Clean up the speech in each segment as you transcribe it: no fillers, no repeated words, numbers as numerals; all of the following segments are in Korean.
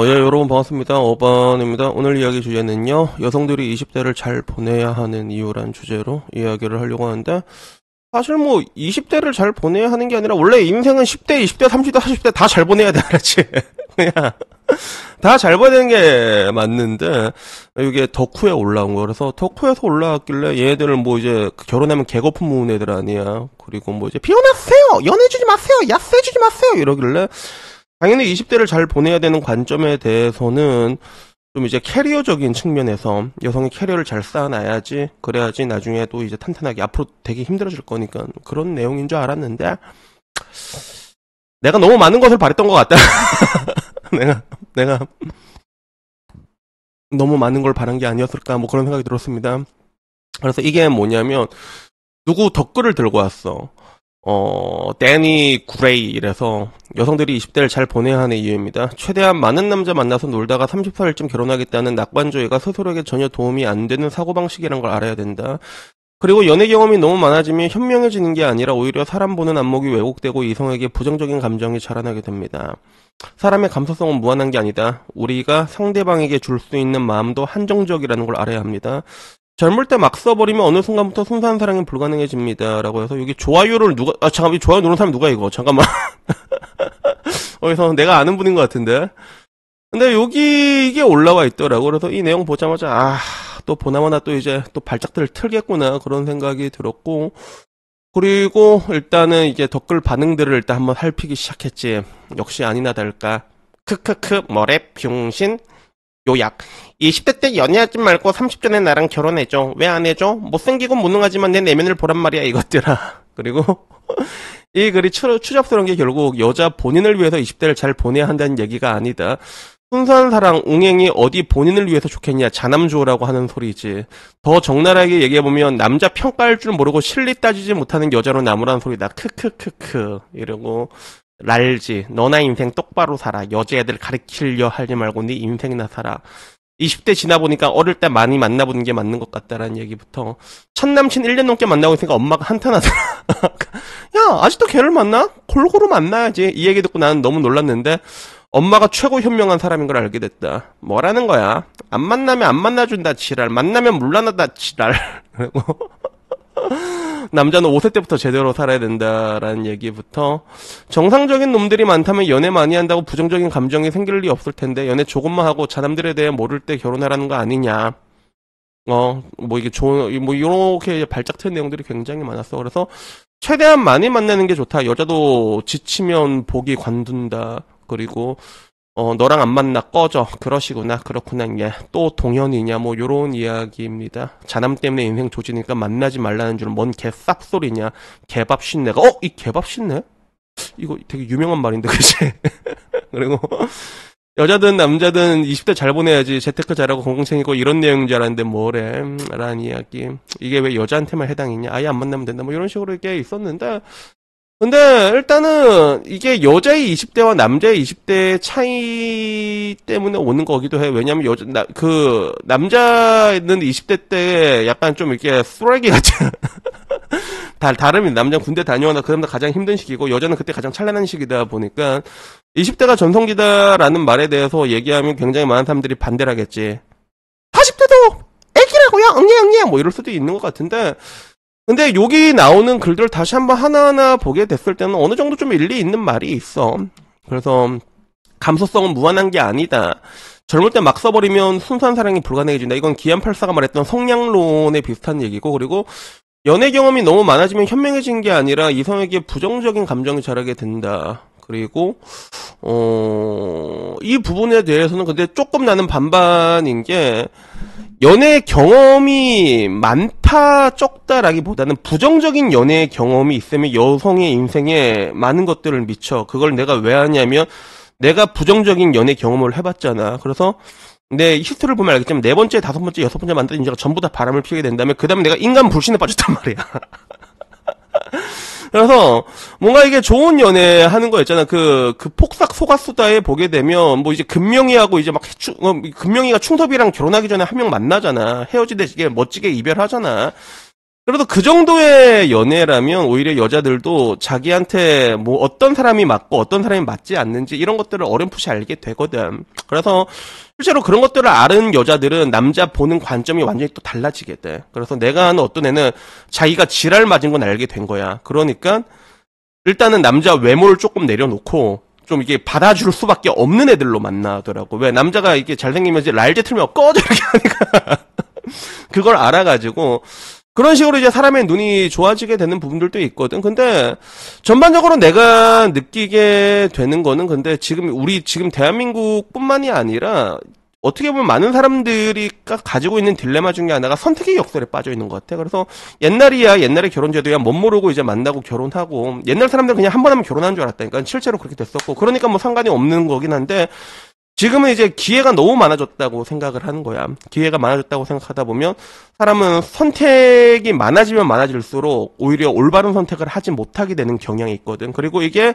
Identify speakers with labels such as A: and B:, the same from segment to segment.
A: 예, 여러분 반갑습니다. 어반입니다. 오늘 이야기 주제는요, 여성들이 20대를 잘 보내야 하는 이유란 주제로 이야기를 하려고 하는데, 사실 뭐 20대를 잘 보내야 하는 게 아니라 원래 인생은 10대, 20대, 30대, 40대 다 잘 보내야 돼, 알았지? 그냥 다 잘 보내는 게 맞는데, 이게 덕후에 올라온 거. 그래서 덕후에서 올라왔길래 얘네들은 뭐 이제 결혼하면 개거품 모은 애들 아니야. 그리고 뭐 이제 비혼하세요! 연애해주지 마세요! 야스해주지 마세요! 이러길래 당연히 20대를 잘 보내야 되는 관점에 대해서는 좀 이제 캐리어적인 측면에서 여성의 캐리어를 잘 쌓아놔야지, 그래야지 나중에 또 이제 탄탄하게 앞으로 되게 힘들어질 거니까 그런 내용인 줄 알았는데, 내가 너무 많은 것을 바랬던 것 같다. 내가 너무 많은 걸 바란 게 아니었을까, 뭐 그런 생각이 들었습니다. 그래서 이게 뭐냐면, 누구 댓글을 들고 왔어. 데니 구레이 이래서 여성들이 20대를 잘 보내야 하는 이유입니다. 최대한 많은 남자 만나서 놀다가 30살쯤 결혼하겠다는 낙관주의가 스스로에게 전혀 도움이 안 되는 사고방식이란 걸 알아야 된다. 그리고 연애 경험이 너무 많아지면 현명해지는 게 아니라 오히려 사람 보는 안목이 왜곡되고 이성에게 부정적인 감정이 자라나게 됩니다. 사람의 감수성은 무한한 게 아니다. 우리가 상대방에게 줄 수 있는 마음도 한정적이라는 걸 알아야 합니다. 젊을 때 막 써버리면 어느 순간부터 순수한 사랑이 불가능해집니다. 라고 해서 여기 좋아요를 누가, 잠깐만, 좋아요 누른 사람 누가 이거? 잠깐만. 어디서 내가 아는 분인 것 같은데. 근데 여기 이게 올라와 있더라고. 그래서 이 내용 보자마자, 또 보나마나 또 이제 또 발작들을 틀겠구나. 그런 생각이 들었고. 그리고 일단은 이제 댓글 반응들을 일단 한번 살피기 시작했지. 역시 아니나 다를까. 크크크, 뭐래, 병신. 요약. 20대 때 연애하지 말고 30전에 나랑 결혼해줘. 왜 안 해줘? 못생기고 무능하지만 내 내면을 보란 말이야, 이것들아. 그리고 이 글이 추잡스러운 게 결국 여자 본인을 위해서 20대를 잘 보내야 한다는 얘기가 아니다. 순수한 사랑, 웅행이 어디 본인을 위해서 좋겠냐, 자남주라고 하는 소리지. 더 적나라하게 얘기해보면 남자 평가할 줄 모르고 실리 따지지 못하는 여자로 나무라는 소리다. 크크크크 이러고 랄지. 너나 인생 똑바로 살아. 여자애들 가르치려 하지 말고 네 인생이나 살아. 20대 지나보니까 어릴 때 많이 만나보는 게 맞는 것 같다라는 얘기부터, 첫 남친 1년 넘게 만나고 있으니까 엄마가 한탄하더라. 야, 아직도 걔를 만나? 골고루 만나야지. 이 얘기 듣고 나는 너무 놀랐는데, 엄마가 최고 현명한 사람인 걸 알게 됐다. 뭐라는 거야? 안 만나면 안 만나준다, 지랄. 만나면 물러나다, 지랄. 그리고 남자는 5세 때부터 제대로 살아야 된다라는 얘기부터, 정상적인 놈들이 많다면 연애 많이 한다고 부정적인 감정이 생길 리 없을 텐데 연애 조금만 하고 자남들에 대해 모를 때 결혼하라는 거 아니냐. 뭐 이게 뭐 이렇게 발작된 내용들이 굉장히 많았어. 그래서 최대한 많이 만나는 게 좋다. 여자도 지치면 복이 관둔다. 그리고 너랑 안 만나 꺼져. 그러시구나. 그렇구나. 예. 또 동현이냐. 뭐 요런 이야기입니다. 자남 때문에 인생 조지니까 만나지 말라는 줄은 뭔 개쌉소리냐. 개밥 신내가. 이 개밥 신내? 이거 되게 유명한 말인데, 그치? 그리고 여자든 남자든 20대 잘 보내야지. 재테크 잘하고 공공챙이고 이런 내용인 줄 알았는데 뭐래. 라는 이야기. 이게 왜 여자한테만 해당이냐. 아예 안 만나면 된다. 뭐 이런 식으로 이게 있었는데, 근데 일단은 이게 여자의 20대와 남자의 20대의 차이 때문에 오는 거기도 해. 왜냐면 남자는 20대 때 약간 좀 이렇게 쓰레기 같은 다름이, 남자는 군대 다녀와나 그 다음에 가장 힘든 시기고 여자는 그때 가장 찬란한 시기다 보니까 20대가 전성기다라는 말에 대해서 얘기하면 굉장히 많은 사람들이 반대를 하겠지. 40대도 애기라고요? 응애 뭐 이럴 수도 있는 것 같은데, 근데 여기 나오는 글들을 다시 한번 하나하나 보게 됐을 때는 어느 정도 좀 일리 있는 말이 있어. 그래서 감수성은 무한한 게 아니다. 젊을 때 막 써버리면 순수한 사랑이 불가능해진다. 이건 기안84가 말했던 성량론에 비슷한 얘기고, 그리고 연애 경험이 너무 많아지면 현명해진 게 아니라 이성에게 부정적인 감정이 자라게 된다. 그리고 이 부분에 대해서는 근데 조금 나는 반반인 게, 연애 경험이 많다 적다라기보다는 부정적인 연애 경험이 있으면 여성의 인생에 많은 것들을 미쳐. 그걸 내가 왜 하냐면 내가 부정적인 연애 경험을 해봤잖아. 그래서 내 히스토리를 보면 알겠지만 4번째, 5번째, 6번째 만났던 여자가 전부 다 바람을 피우게 된다면 그 다음에 내가 인간 불신에 빠졌단 말이야. 그래서 뭔가 이게 좋은 연애 하는 거 있잖아. 그 폭삭 소가수다에 보게 되면 뭐 이제 금명이하고 이제 막 금명이가 충섭이랑 결혼하기 전에 한 명 만나잖아. 헤어지듯이 이게 멋지게 이별하잖아. 그래도 그 정도의 연애라면 오히려 여자들도 자기한테 뭐 어떤 사람이 맞고 어떤 사람이 맞지 않는지 이런 것들을 어렴풋이 알게 되거든. 그래서 실제로 그런 것들을 아는 여자들은 남자 보는 관점이 완전히 또 달라지게 돼. 그래서 내가 아는 어떤 애는 자기가 지랄 맞은 건 알게 된 거야. 그러니까 일단은 남자 외모를 조금 내려놓고 좀 이게 받아줄 수밖에 없는 애들로 만나더라고. 왜 남자가 이게 잘생기면 이제 랄제 틀면 꺼져 이렇게 하니까 그걸 알아가지고 그런 식으로 이제 사람의 눈이 좋아지게 되는 부분들도 있거든. 근데 전반적으로 내가 느끼게 되는 거는 근데 지금 대한민국뿐만이 아니라 어떻게 보면 많은 사람들이 가지고 있는 딜레마 중에 하나가 선택의 역설에 빠져 있는 것 같아. 그래서 옛날에 결혼제도야 못 모르고 이제 만나고 결혼하고 옛날 사람들은 그냥 한 번 하면 결혼하는 줄 알았다니까. 실제로 그렇게 됐었고 그러니까 뭐 상관이 없는 거긴 한데 지금은 이제 기회가 너무 많아졌다고 생각을 하는 거야. 기회가 많아졌다고 생각하다 보면 사람은 선택이 많아지면 많아질수록 오히려 올바른 선택을 하지 못하게 되는 경향이 있거든. 그리고 이게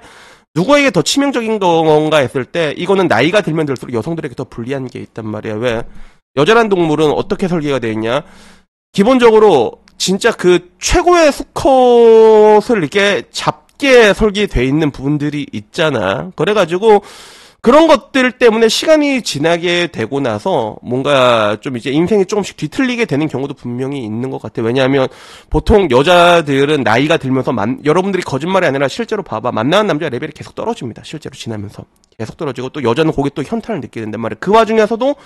A: 누구에게 더 치명적인 건가 했을 때 이거는 나이가 들면 들수록 여성들에게 더 불리한 게 있단 말이야. 왜? 여자란 동물은 어떻게 설계가 되어 있냐? 기본적으로 진짜 그 최고의 수컷을 이렇게 잡게 설계되어 있는 부분들이 있잖아. 그래가지고 그런 것들 때문에 시간이 지나게 되고 나서 뭔가 좀 이제 인생이 조금씩 뒤틀리게 되는 경우도 분명히 있는 것 같아. 왜냐하면 보통 여자들은 나이가 들면서 여러분들이 거짓말이 아니라 실제로 봐봐. 만나는 남자 레벨이 계속 떨어집니다. 실제로 지나면서. 계속 떨어지고 또 여자는 거기에 또 현타를 느끼게 된단 말이야. 그 와중에서도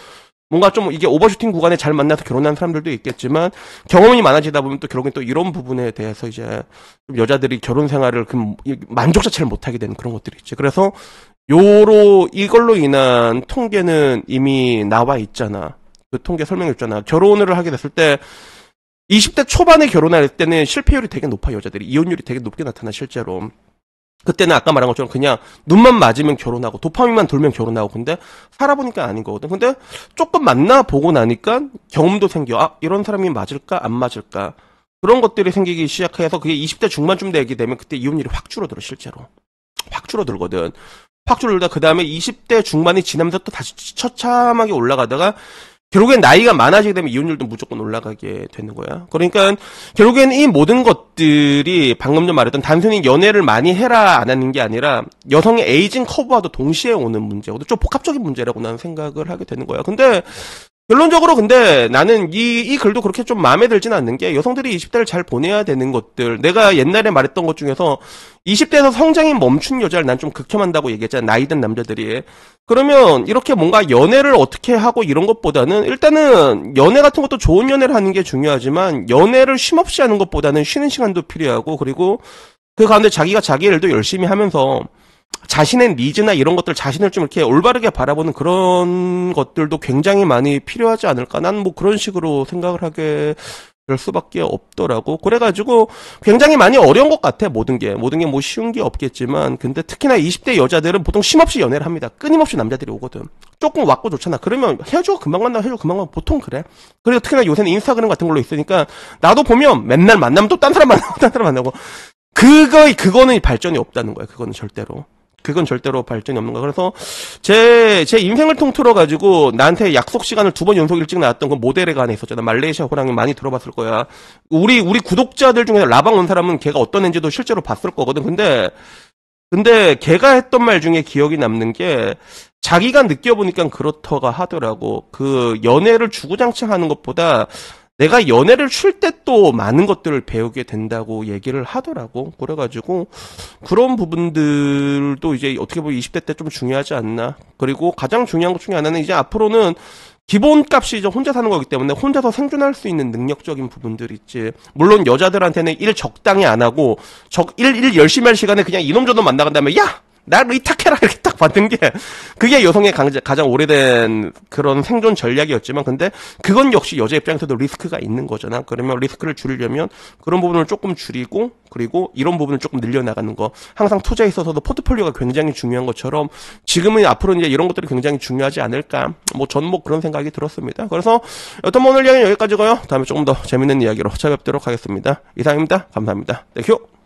A: 뭔가 좀 이게 오버슈팅 구간에 잘 만나서 결혼한 사람들도 있겠지만 경험이 많아지다 보면 또 결국엔 또 이런 부분에 대해서 이제 여자들이 결혼 생활을 만족 자체를 못하게 되는 그런 것들이 있지. 그래서 이걸로 인한 통계는 이미 나와 있잖아. 그 통계 설명했잖아. 결혼을 하게 됐을 때 20대 초반에 결혼할 때는 실패율이 되게 높아. 여자들이 이혼율이 되게 높게 나타나 실제로. 그때는 아까 말한 것처럼 그냥 눈만 맞으면 결혼하고 도파민만 돌면 결혼하고 근데 살아보니까 아닌 거거든. 근데 조금 만나보고 나니까 경험도 생겨. 이런 사람이 맞을까 안 맞을까 그런 것들이 생기기 시작해서 그게 20대 중반쯤 되게 되면 그때 이혼율이 확 줄어들어. 실제로 확 줄어들거든. 확 줄어들다 그 다음에 20대 중반이 지나면서 또 다시 처참하게 올라가다가 결국엔 나이가 많아지게 되면 이혼율도 무조건 올라가게 되는 거야. 그러니까 결국엔 이 모든 것들이 방금 전 말했던 단순히 연애를 많이 해라 안 하는 게 아니라 여성의 에이징 커브와도 동시에 오는 문제거든. 좀 복합적인 문제라고 나는 생각을 하게 되는 거야. 근데 결론적으로 근데 나는 이 글도 그렇게 좀 마음에 들진 않는 게 여성들이 20대를 잘 보내야 되는 것들. 내가 옛날에 말했던 것 중에서 20대에서 성장이 멈춘 여자를 난 좀 극혐한다고 얘기했잖아. 나이 든 남자들이. 그러면 이렇게 뭔가 연애를 어떻게 하고 이런 것보다는 일단은 연애 같은 것도 좋은 연애를 하는 게 중요하지만 연애를 쉼없이 하는 것보다는 쉬는 시간도 필요하고 그리고 그 가운데 자기가 자기 일도 열심히 하면서 자신의 니즈나 이런 것들 자신을 좀 이렇게 올바르게 바라보는 그런 것들도 굉장히 많이 필요하지 않을까. 난 뭐 그런 식으로 생각을 하게 될 수밖에 없더라고. 그래가지고 굉장히 많이 어려운 것 같아. 모든 게 뭐 쉬운 게 없겠지만 근데 특히나 20대 여자들은 보통 쉼없이 연애를 합니다. 끊임없이 남자들이 오거든. 조금 왔고 좋잖아. 그러면 헤어져 금방 만나 보통 그래. 그리고 특히나 요새는 인스타그램 같은 걸로 있으니까 나도 보면 맨날 만나면 또 딴 사람 만나고 딴 사람 만나고 그거는 발전이 없다는 거야. 그건 절대로 발전이 없는 거야. 그래서 제 인생을 통틀어 가지고 나한테 약속 시간을 2번 연속 일찍 나왔던 그 모델에 관해 있었잖아. 말레이시아 호랑이 많이 들어봤을 거야. 우리 구독자들 중에 라방 온 사람은 걔가 어떤 애인지도 실제로 봤을 거거든. 근데 걔가 했던 말 중에 기억이 남는 게 자기가 느껴보니까 그렇다가 하더라고. 그 연애를 주구장창 하는 것보다 내가 연애를 쉴 때 또 많은 것들을 배우게 된다고 얘기를 하더라고. 그래가지고 그런 부분들도 이제 어떻게 보면 20대 때 좀 중요하지 않나. 그리고 가장 중요한 것 중에 하나는 이제 앞으로는 기본값이 이제 혼자 사는 거기 때문에 혼자서 생존할 수 있는 능력적인 부분들이 있지. 물론 여자들한테는 일 적당히 안 하고 일 열심히 할 시간에 그냥 이놈 저놈 만나간 다음에 야! 나를 의탁해라 이렇게 딱 받는 게 그게 여성의 가장 오래된 그런 생존 전략이었지만 근데 그건 역시 여자 입장에서도 리스크가 있는 거잖아. 그러면 리스크를 줄이려면 그런 부분을 조금 줄이고 그리고 이런 부분을 조금 늘려나가는 거. 항상 투자에 있어서도 포트폴리오가 굉장히 중요한 것처럼 지금은 앞으로 이제 이런 것들이 굉장히 중요하지 않을까. 전 그런 생각이 들었습니다. 그래서 여튼 오늘 이야기는 여기까지고요. 다음에 조금 더 재밌는 이야기로 찾아뵙도록 하겠습니다. 이상입니다. 감사합니다. 땡큐.